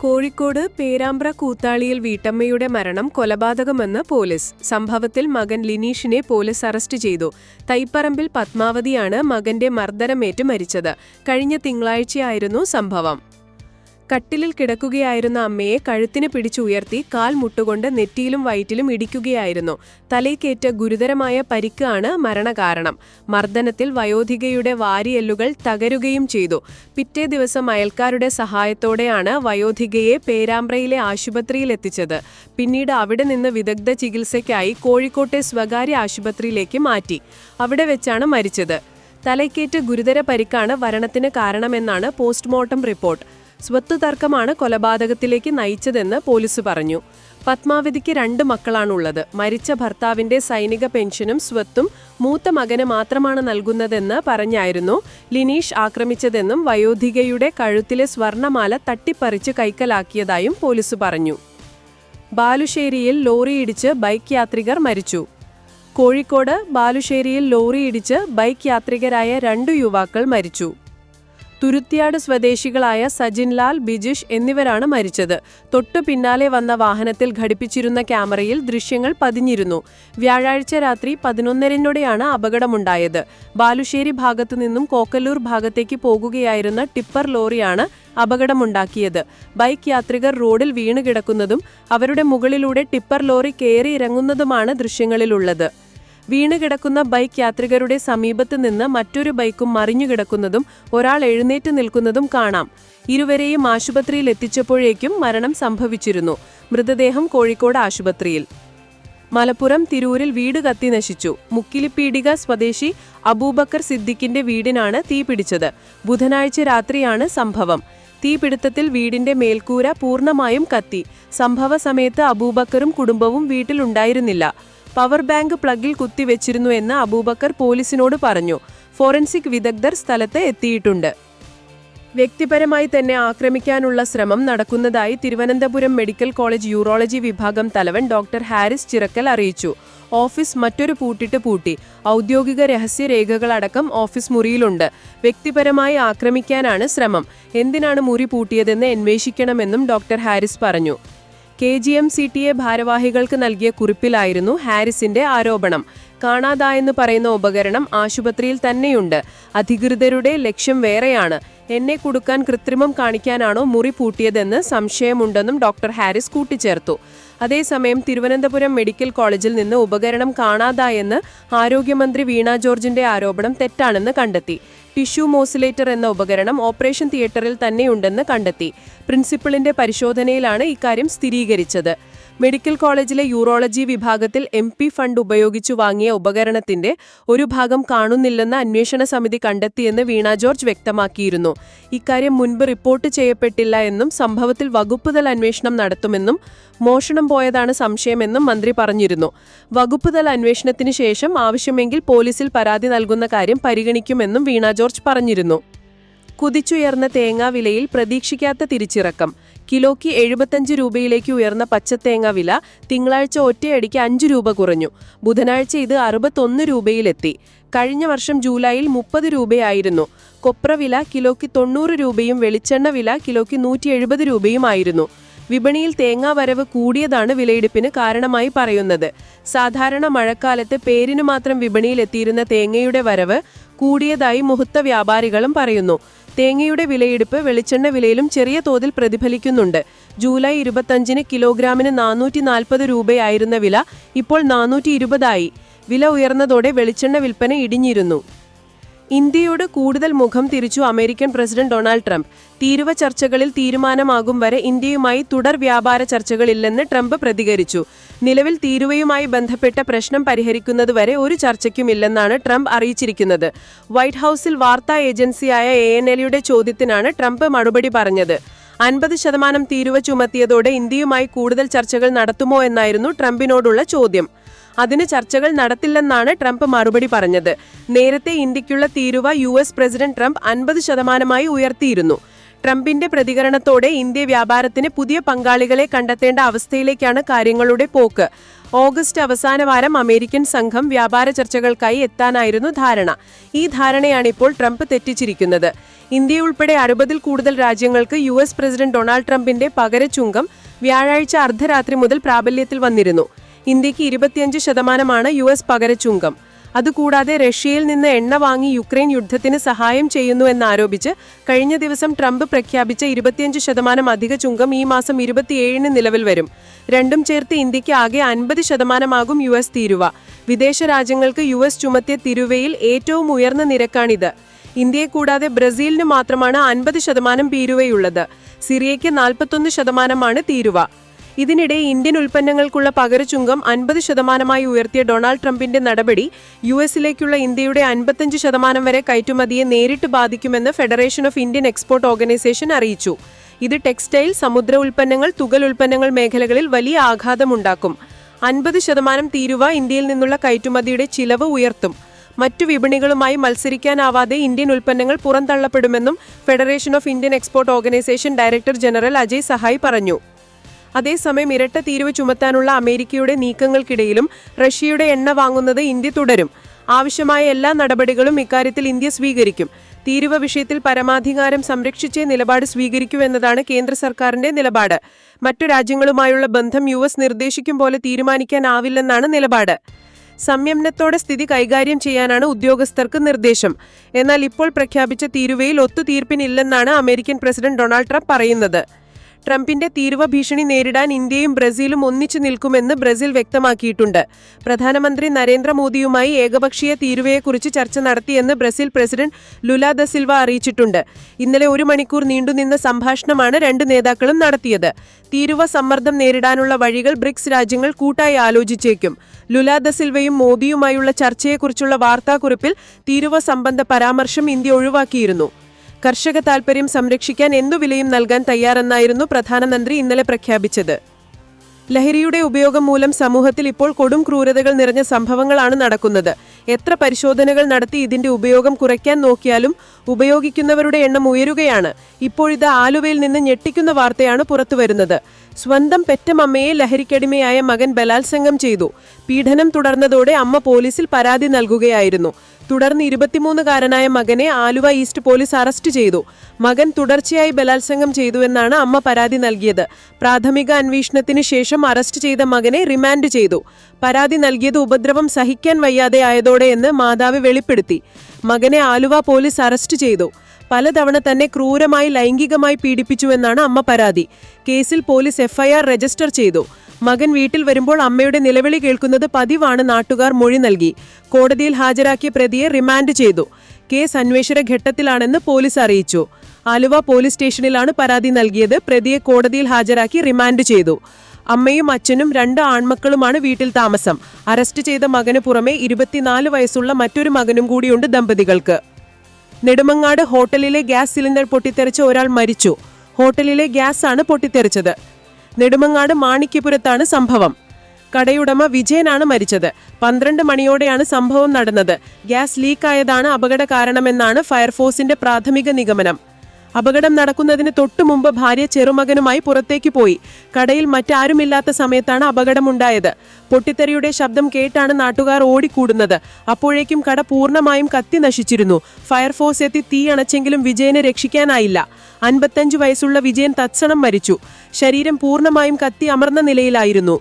കോഴിക്കോട് പേരാമ്പ്ര കൂത്താളിയിൽ വീട്ടമ്മയുടെ മരണം കൊലപാതകമെന്ന് പോലീസ്. സംഭവത്തിൽ മകൻ ലിനീഷിനെ പോലീസ് അറസ്റ്റ് ചെയ്തു. തൈപ്പറമ്പിൽ പത്മാവതിയാണ് മകന്റെ മർദ്ദനമേറ്റ് മരിച്ചത്. കഴിഞ്ഞ തിങ്കളാഴ്ചയായിരുന്നു സംഭവം. കട്ടിലിൽ കിടക്കുകയായിരുന്ന അമ്മയെ കഴുത്തിന് പിടിച്ചുയർത്തി കാൽ മുട്ടുകൊണ്ട് നെറ്റിയിലും വയറ്റിലും ഇടിക്കുകയായിരുന്നു. തലയ്ക്കേറ്റ ഗുരുതരമായ പരിക്കാണ് മരണകാരണം. മർദ്ദനത്തിൽ വയോധികയുടെ വാരിയെല്ലുകൾ തകരുകയും ചെയ്തു. പിറ്റേ ദിവസം അയൽക്കാരുടെ സഹായത്തോടെയാണ് വയോധികയെ പേരാമ്പ്രയിലെ ആശുപത്രിയിലെത്തിച്ചത്. പിന്നീട് അവിടെ നിന്ന് വിദഗ്ധ ചികിത്സയ്ക്കായി കോഴിക്കോട്ടെ സ്വകാര്യ ആശുപത്രിയിലേക്ക് മാറ്റി. അവിടെ വെച്ചാണ് മരിച്ചത്. തലയ്ക്കേറ്റ ഗുരുതര പരിക്കാണ് മരണത്തിന് കാരണമെന്നാണ് പോസ്റ്റ്മോർട്ടം റിപ്പോർട്ട്. സ്വത്ത് തർക്കമാണ് കൊലപാതകത്തിലേക്ക് നയിച്ചതെന്ന് പോലീസ് പറഞ്ഞു. പത്മാവതിക്ക് 2 മക്കളാണുള്ളത്. മരിച്ച ഭർത്താവിന്റെ സൈനിക പെൻഷനും സ്വത്തും മൂത്ത മകന് മാത്രമാണ് നൽകുന്നതെന്ന് പറഞ്ഞായിരുന്നു ലിനീഷ് ആക്രമിച്ചതെന്നും വയോധികയുടെ കഴുത്തിലെ സ്വർണമാല തട്ടിപ്പറിച്ച് കൈക്കലാക്കിയതായും പോലീസ് പറഞ്ഞു. ബാലുശ്ശേരിയിൽ ലോറിയിടിച്ച് ബൈക്ക് യാത്രികർ മരിച്ചു. കോഴിക്കോട് ബാലുശ്ശേരിയിൽ ലോറിയിടിച്ച് ബൈക്ക് യാത്രികരായ 2 യുവാക്കൾ മരിച്ചു. തുരുത്തിയാട് സ്വദേശികളായ സജിൻലാൽ, ബിജിഷ് എന്നിവരാണ് മരിച്ചത്. തൊട്ടു പിന്നാലെ വന്ന വാഹനത്തിൽ ഘടിപ്പിച്ചിരുന്ന ക്യാമറയിൽ ദൃശ്യങ്ങൾ പതിഞ്ഞിരുന്നു. വ്യാഴാഴ്ച രാത്രി 11:30-നോടെയാണ് അപകടമുണ്ടായത്. ബാലുശ്ശേരി ഭാഗത്തു നിന്നും കോക്കല്ലൂർ ഭാഗത്തേക്ക് പോകുകയായിരുന്ന ടിപ്പർ ലോറിയാണ് അപകടമുണ്ടാക്കിയത്. ബൈക്ക് യാത്രികർ റോഡിൽ വീണുകിടക്കുന്നതും അവരുടെ മുകളിലൂടെ ടിപ്പർ ലോറി കയറി ഇറങ്ങുന്നതുമാണ് ദൃശ്യങ്ങളിലുള്ളത്. വീണുകിടക്കുന്ന ബൈക്ക് യാത്രികരുടെ സമീപത്ത് നിന്ന് മറ്റൊരു ബൈക്കും മറിഞ്ഞുകിടക്കുന്നതും ഒരാൾ എഴുന്നേറ്റ് നിൽക്കുന്നതും കാണാം. ഇരുവരെയും ആശുപത്രിയിൽ എത്തിച്ചപ്പോഴേക്കും മരണം സംഭവിച്ചിരുന്നു. മൃതദേഹം കോഴിക്കോട് ആശുപത്രിയിൽ. മലപ്പുറം തിരൂരിൽ വീട് കത്തി നശിച്ചു. മുക്കിലിപ്പീടിക സ്വദേശി അബൂബക്കർ സിദ്ദിഖിന്റെ വീടിനാണ് തീപിടിച്ചത്. ബുധനാഴ്ച രാത്രിയാണ് സംഭവം. തീപിടുത്തത്തിൽ വീടിന്റെ മേൽക്കൂര പൂർണ്ണമായും കത്തി. സംഭവ സമയത്ത് അബൂബക്കറും കുടുംബവും വീട്ടിലുണ്ടായിരുന്നില്ല. പവർ ബാങ്ക് പ്ലഗിൽ കുത്തിവെച്ചിരുന്നു എന്ന് അബൂബക്കർ പോലീസിനോട് പറഞ്ഞു. ഫോറൻസിക് വിദഗ്ധർ സ്ഥലത്ത് എത്തിയിട്ടുണ്ട്. വ്യക്തിപരമായി തന്നെ ആക്രമിക്കാനുള്ള ശ്രമം നടക്കുന്നതായി തിരുവനന്തപുരം മെഡിക്കൽ കോളേജ് യൂറോളജി വിഭാഗം തലവൻ ഡോക്ടർ ഹാരിസ് ചിറക്കൽ അറിയിച്ചു. ഓഫീസ് മറ്റൊരു പൂട്ടിട്ട് പൂട്ടി. ഔദ്യോഗിക രഹസ്യരേഖകളടക്കം ഓഫീസ് മുറിയിലുണ്ട്. വ്യക്തിപരമായി ആക്രമിക്കാനാണ് ശ്രമം. എന്തിനാണ് മുറി പൂട്ടിയതെന്ന് അന്വേഷിക്കണമെന്നും ഡോക്ടർ ഹാരിസ് പറഞ്ഞു. KGMCTA ഭാരവാഹികൾക്ക് നൽകിയ കുറിപ്പിലായിരുന്നു ഹാരിസിന്റെ ആരോപണം. കാണാതായെന്ന് പറയുന്ന ഉപകരണം ആശുപത്രിയിൽ തന്നെയുണ്ട്. അധികൃതരുടെ ലക്ഷ്യം വേറെയാണ്. എന്നെ കുടുക്കാൻ കൃത്രിമം കാണിക്കാനാണോ മുറി പൂട്ടിയതെന്ന് സംശയമുണ്ടെന്നും ഡോക്ടർ ഹാരിസ് കൂട്ടിച്ചേർത്തു. അതേസമയം തിരുവനന്തപുരം മെഡിക്കൽ കോളേജിൽ നിന്ന് ഉപകരണം കാണാതായെന്ന് ആരോഗ്യമന്ത്രി വീണ ജോർജിന്റെ ആരോപണം തെറ്റാണെന്ന് കണ്ടെത്തി. ടിഷ്യൂ മോസിലേറ്റർ എന്ന ഉപകരണം ഓപ്പറേഷൻ തിയേറ്ററിൽ തന്നെയുണ്ടെന്ന് കണ്ടെത്തി. പ്രിൻസിപ്പലിന്റെ പരിശോധനയിലാണ് ഇക്കാര്യം സ്ഥിരീകരിച്ചത്. മെഡിക്കൽ കോളേജിലെ യൂറോളജി വിഭാഗത്തിൽ MP ഫണ്ട് ഉപയോഗിച്ചു വാങ്ങിയ ഉപകരണത്തിന്റെ ഒരു ഭാഗം കാണുന്നില്ലെന്ന് അന്വേഷണ സമിതി കണ്ടെത്തിയെന്ന് വീണ ജോർജ് വ്യക്തമാക്കിയിരുന്നു. ഇക്കാര്യം മുൻപ് റിപ്പോർട്ട് ചെയ്യപ്പെട്ടില്ല എന്നും സംഭവത്തിൽ വകുപ്പുതല അന്വേഷണം നടത്തുമെന്നും മോഷണം പോയതാണ് സംശയമെന്നും മന്ത്രി പറഞ്ഞിരുന്നു. വകുപ്പുതല അന്വേഷണത്തിന് ശേഷം ആവശ്യമെങ്കിൽ പോലീസിൽ പരാതി നൽകുന്ന കാര്യം പരിഗണിക്കുമെന്നും വീണ ജോർജ് പറഞ്ഞിരുന്നു. കുതിച്ചുയർന്ന തേങ്ങാവിലയിൽ പ്രതീക്ഷിക്കാത്ത തിരിച്ചിറക്കം. കിലോയ്ക്ക് 75 രൂപയിലേക്ക് ഉയർന്ന പച്ചത്തേങ്ങ വില തിങ്കളാഴ്ച ഒറ്റയടിക്ക് 5 രൂപ കുറഞ്ഞു. ബുധനാഴ്ച ഇത് 61 രൂപയിലെത്തി. കഴിഞ്ഞ വർഷം ജൂലൈയിൽ 30 രൂപയായിരുന്നു. കൊപ്ര വില കിലോയ്ക്ക് 90 രൂപയും വെളിച്ചെണ്ണ വില കിലോയ്ക്ക് 170 രൂപയുമായിരുന്നു. വിപണിയിൽ തേങ്ങാ വരവ് കൂടിയതാണ് വിലയിടിപ്പിന് കാരണമായി പറയുന്നത്. സാധാരണ മഴക്കാലത്ത് പേരിനു മാത്രം വിപണിയിലെത്തിയിരുന്ന തേങ്ങയുടെ വരവ് കൂടിയതായി മുഹൂർത്ത വ്യാപാരികളും പറയുന്നു. തേങ്ങയുടെ വിലയിടിപ്പ് വെളിച്ചെണ്ണ വിലയിലും ചെറിയ തോതിൽ പ്രതിഫലിക്കുന്നുണ്ട്. ജൂലൈ 25-ന് കിലോഗ്രാമിന് 440 രൂപയായിരുന്ന വില ഇപ്പോൾ 420 ആയി. വില ഉയർന്നതോടെ വെളിച്ചെണ്ണ വിൽപ്പന ഇടിഞ്ഞിരുന്നു. ഇന്ത്യയോട് കൂടുതൽ മുഖം തിരിച്ചു അമേരിക്കൻ പ്രസിഡന്റ് ഡൊണാൾഡ് ട്രംപ്. തീരുവ ചർച്ചകളിൽ തീരുമാനമാകും വരെ ഇന്ത്യയുമായി തുടർ വ്യാപാര ചർച്ചകളില്ലെന്ന് ട്രംപ് പ്രതികരിച്ചു. നിലവിൽ തീരുവയുമായി ബന്ധപ്പെട്ട പ്രശ്നം പരിഹരിക്കുന്നതുവരെ ഒരു ചർച്ചയ്ക്കുമില്ലെന്നാണ് ട്രംപ് അറിയിച്ചിരിക്കുന്നത്. വൈറ്റ് ഹൌസിൽ വാർത്താ ഏജൻസിയായ ANLയുടെ ചോദ്യത്തിനാണ് ട്രംപ് മറുപടി പറഞ്ഞത്. 50% തീരുവ ചുമത്തിയതോടെ ഇന്ത്യയുമായി കൂടുതൽ ചർച്ചകൾ നടത്തുമോ എന്നായിരുന്നു ട്രംപിനോടുള്ള ചോദ്യം. അതിന് ചർച്ചകൾ നടത്തില്ലെന്നാണ് ട്രംപ് മറുപടി പറഞ്ഞത്. നേരത്തെ ഇന്ത്യക്കുള്ള തീരുവ US പ്രസിഡന്റ് ട്രംപ് 50%-ആയി ഉയർത്തിയിരുന്നു. ട്രംപിന്റെ പ്രതികരണത്തോടെ ഇന്ത്യ വ്യാപാരത്തിന് പുതിയ പങ്കാളികളെ കണ്ടെത്തേണ്ട അവസ്ഥയിലേക്കാണ് കാര്യങ്ങളുടെ പോക്ക്. ഓഗസ്റ്റ് അവസാന വാരം അമേരിക്കൻ സംഘം വ്യാപാര ചർച്ചകൾക്കായി എത്താനായിരുന്നു ധാരണ. ഈ ധാരണയാണിപ്പോൾ ട്രംപ് തെറ്റിച്ചിരിക്കുന്നത്. ഇന്ത്യയുൾപ്പെടെ 60-ൽ കൂടുതൽ രാജ്യങ്ങൾക്ക് US പ്രസിഡന്റ് ഡൊണാൾഡ് ട്രംപിന്റെ പകരച്ചുങ്കം വ്യാഴാഴ്ച അർദ്ധരാത്രി മുതൽ പ്രാബല്യത്തിൽ വന്നിരുന്നു. ഇന്ത്യക്ക് 25% US പകരച്ചുങ്കം. അതുകൂടാതെ റഷ്യയിൽ നിന്ന് എണ്ണ വാങ്ങി യുക്രൈൻ യുദ്ധത്തിന് സഹായം ചെയ്യുന്നുവെന്നാരോപിച്ച് കഴിഞ്ഞ ദിവസം ട്രംപ് പ്രഖ്യാപിച്ച 25% അധിക ചുങ്കം ഈ മാസം 27-ന് നിലവിൽ വരും. രണ്ടും ചേർത്ത് ഇന്ത്യക്ക് ആകെ 50% US തീരുവ. വിദേശ രാജ്യങ്ങൾക്ക് US ചുമത്തിയ തീരുവയിൽ ഏറ്റവും ഉയർന്ന നിരക്കാണിത്. ഇന്ത്യയെ കൂടാതെ ബ്രസീലിന് മാത്രമാണ് 50% തീരുവയുള്ളത്. സിറിയയ്ക്ക് 41% തീരുവ. ഇതിനിടെ ഇന്ത്യൻ ഉൽപ്പന്നങ്ങൾക്കുള്ള പകരച്ചുങ്കം 50% ഉയർത്തിയ ഡൊണാൾഡ് ട്രംപിന്റെ നടപടി US-ലേക്കുള്ള ഇന്ത്യയുടെ 55% വരെ കയറ്റുമതിയെ നേരിട്ട് ബാധിക്കുമെന്ന് federation of Indian export organisation അറിയിച്ചു. ഇത് ടെക്സ്റ്റൈൽ, സമുദ്ര ഉൽപ്പന്നങ്ങൾ, തുകൽ ഉൽപ്പന്നങ്ങൾ മേഖലകളിൽ വലിയ ആഘാതമുണ്ടാക്കും. 50% തീരുവ ഇന്ത്യയിൽ നിന്നുള്ള കയറ്റുമതിയുടെ ചിലവ് ഉയർത്തും. മറ്റു വിപണികളുമായി മത്സരിക്കാനാവാതെ ഇന്ത്യൻ ഉൽപ്പന്നങ്ങൾ പുറന്തള്ളപ്പെടുമെന്നും federation of Indian export organisation director general Ajay Sahai പറഞ്ഞു. അതേസമയം ഇരട്ട തീരുവ ചുമത്താനുള്ള അമേരിക്കയുടെ നീക്കങ്ങൾക്കിടയിലും റഷ്യയുടെ എണ്ണ വാങ്ങുന്നത് ഇന്ത്യ തുടരും. ആവശ്യമായ എല്ലാ നടപടികളും ഇക്കാര്യത്തിൽ ഇന്ത്യ സ്വീകരിക്കും. തീരുവ വിഷയത്തിൽ പരമാധികാരം സംരക്ഷിച്ചേ നിലപാട് സ്വീകരിക്കൂ എന്നതാണ് കേന്ദ്ര സർക്കാരിന്റെ നിലപാട്. മറ്റു രാജ്യങ്ങളുമായുള്ള ബന്ധം US നിർദ്ദേശിക്കും പോലെ തീരുമാനിക്കാനാവില്ലെന്നാണ് നിലപാട്. സംയമനത്തോടെ സ്ഥിതി കൈകാര്യം ചെയ്യാനാണ് ഉദ്യോഗസ്ഥർക്ക് നിർദ്ദേശം. എന്നാൽ ഇപ്പോൾ പ്രഖ്യാപിച്ച തീരുവയിൽ ഒത്തുതീർപ്പിനില്ലെന്നാണ് അമേരിക്കൻ പ്രസിഡന്റ് ഡൊണാൾഡ് ട്രംപ് പറയുന്നത്. ട്രംപിന്റെ തീരുവ ഭീഷണി നേരിടാൻ ഇന്ത്യയും ബ്രസീലും ഒന്നിച്ചു നിൽക്കുമെന്ന് ബ്രസീൽ വ്യക്തമാക്കിയിട്ടുണ്ട്. പ്രധാനമന്ത്രി നരേന്ദ്രമോദിയുമായി ഏകപക്ഷീയ തീരുവയെക്കുറിച്ച് ചർച്ച നടത്തിയെന്ന് Brazil president Lula the Silva അറിയിച്ചിട്ടുണ്ട്. ഇന്നലെ 1 മണിക്കൂർ നീണ്ടുനിന്ന സംഭാഷണമാണ് രണ്ട് നേതാക്കളും നടത്തിയത്. തീരുവ സമ്മർദ്ദം നേരിടാനുള്ള വഴികൾ ബ്രിക്സ് രാജ്യങ്ങൾ കൂട്ടായി ആലോചിച്ചേക്കും. ലുല ദ സിൽവയും മോദിയുമായുള്ള ചർച്ചയെക്കുറിച്ചുള്ള വാർത്താക്കുറിപ്പിൽ തീരുവ സംബന്ധ പരാമർശം ഇന്ത്യ ഒഴിവാക്കിയിരുന്നു. കർഷക താൽപര്യം സംരക്ഷിക്കാൻ എന്തു വിലയും നൽകാൻ തയ്യാറെന്നായിരുന്നു പ്രധാനമന്ത്രി ഇന്നലെ പ്രഖ്യാപിച്ചത്. ലഹരിയുടെ ഉപയോഗം മൂലം സമൂഹത്തിൽ ഇപ്പോൾ കൊടും ക്രൂരതകൾ നിറഞ്ഞ സംഭവങ്ങളാണ് നടക്കുന്നത്. എത്ര പരിശോധനകൾ നടത്തി ഇതിന്റെ ഉപയോഗം കുറയ്ക്കാൻ നോക്കിയാലും ഉപയോഗിക്കുന്നവരുടെ എണ്ണം ഉയരുകയാണ്. ഇപ്പോഴിത് ആലുവയിൽ നിന്ന് ഞെട്ടിക്കുന്ന വാർത്തയാണ് പുറത്തുവരുന്നത്. സ്വന്തം പെറ്റമ്മയെ ലഹരിക്കടിമയായ മകൻ ബലാത്സംഗം ചെയ്തു. പീഡനം തുടർന്നതോടെ അമ്മ പോലീസിൽ പരാതി നൽകുകയായിരുന്നു. തുടർന്ന് 23-കാരനായ മകനെ ആലുവ ഈസ്റ്റ് പോലീസ് അറസ്റ്റ് ചെയ്തു. മകൻ തുടർച്ചയായി ബലാത്സംഗം ചെയ്തുവെന്നാണ് അമ്മ പരാതി നൽകിയത്. പ്രാഥമിക അന്വേഷണത്തിന് ശേഷം അറസ്റ്റ് ചെയ്ത മകനെ റിമാൻഡ് ചെയ്തു. പരാതി നൽകിയത് ഉപദ്രവം സഹിക്കാൻ വയ്യാതെ ആയതോടെയെന്ന് മാതാവ് വെളിപ്പെടുത്തി. മകനെ ആലുവ പോലീസ് അറസ്റ്റ് ചെയ്തു. പലതവണ തന്നെ ക്രൂരമായി ലൈംഗികമായി പീഡിപ്പിച്ചുവെന്നാണ് അമ്മ പരാതി. കേസിൽ പോലീസ് FIR രജിസ്റ്റർ ചെയ്തു. മകൻ വീട്ടിൽ വരുമ്പോൾ അമ്മയുടെ നിലവിളി കേൾക്കുന്നത് പതിവാണ്. നാട്ടുകാർ മൊഴി നൽകി. കോടതിയിൽ ഹാജരാക്കിയ പ്രതിയെ റിമാൻഡ് ചെയ്തു. കേസ് അന്വേഷണ ഘട്ടത്തിലാണെന്ന് പോലീസ് അറിയിച്ചു. ആലുവ പോലീസ് സ്റ്റേഷനിലാണ് പരാതി നൽകിയത്. പ്രതിയെ കോടതിയിൽ ഹാജരാക്കി റിമാൻഡ് ചെയ്തു. അമ്മയും അച്ഛനും 2 ആൺമക്കളുമാണ് വീട്ടിൽ താമസം. അറസ്റ്റ് ചെയ്ത മകന് പുറമെ 24 വയസ്സുള്ള മറ്റൊരു മകനും കൂടിയുണ്ട് ദമ്പതികൾക്ക്. നെടുമങ്ങാട് ഹോട്ടലിലെ ഗ്യാസ് സിലിണ്ടർ പൊട്ടിത്തെറിച്ച് ഒരാൾ മരിച്ചു. ഹോട്ടലിലെ ഗ്യാസാണ് പൊട്ടിത്തെറിച്ചത്. നെടുമങ്ങാട് മാണിക്യപുരത്താണ് സംഭവം. കടയുടമ വിജയനാണ് മരിച്ചത്. 12 മണിയോടെയാണ് സംഭവം നടന്നത്. ഗ്യാസ് ലീക്കായതാണ് അപകട കാരണമെന്നാണ് ഫയർഫോഴ്സിന്റെ പ്രാഥമിക നിഗമനം. അപകടം നടക്കുന്നതിന് തൊട്ടുമുമ്പ് ഭാര്യ ചെറുമകനുമായി പുറത്തേക്ക് പോയി. കടയിൽ മറ്റാരുമില്ലാത്ത സമയത്താണ് അപകടമുണ്ടായത്. പൊട്ടിത്തെറിയുടെ ശബ്ദം കേട്ടാണ് നാട്ടുകാർ ഓടിക്കൂടുന്നത്. അപ്പോഴേക്കും കട പൂർണ്ണമായും കത്തി നശിച്ചിരുന്നു. ഫയർഫോഴ്സ് എത്തി തീ അണച്ചെങ്കിലും വിജയനെ രക്ഷിക്കാനായില്ല. 55 വയസ്സുള്ള വിജയൻ തത്ക്ഷണം മരിച്ചു. ശരീരം പൂർണ്ണമായും കത്തി അമർന്ന നിലയിലായിരുന്നു.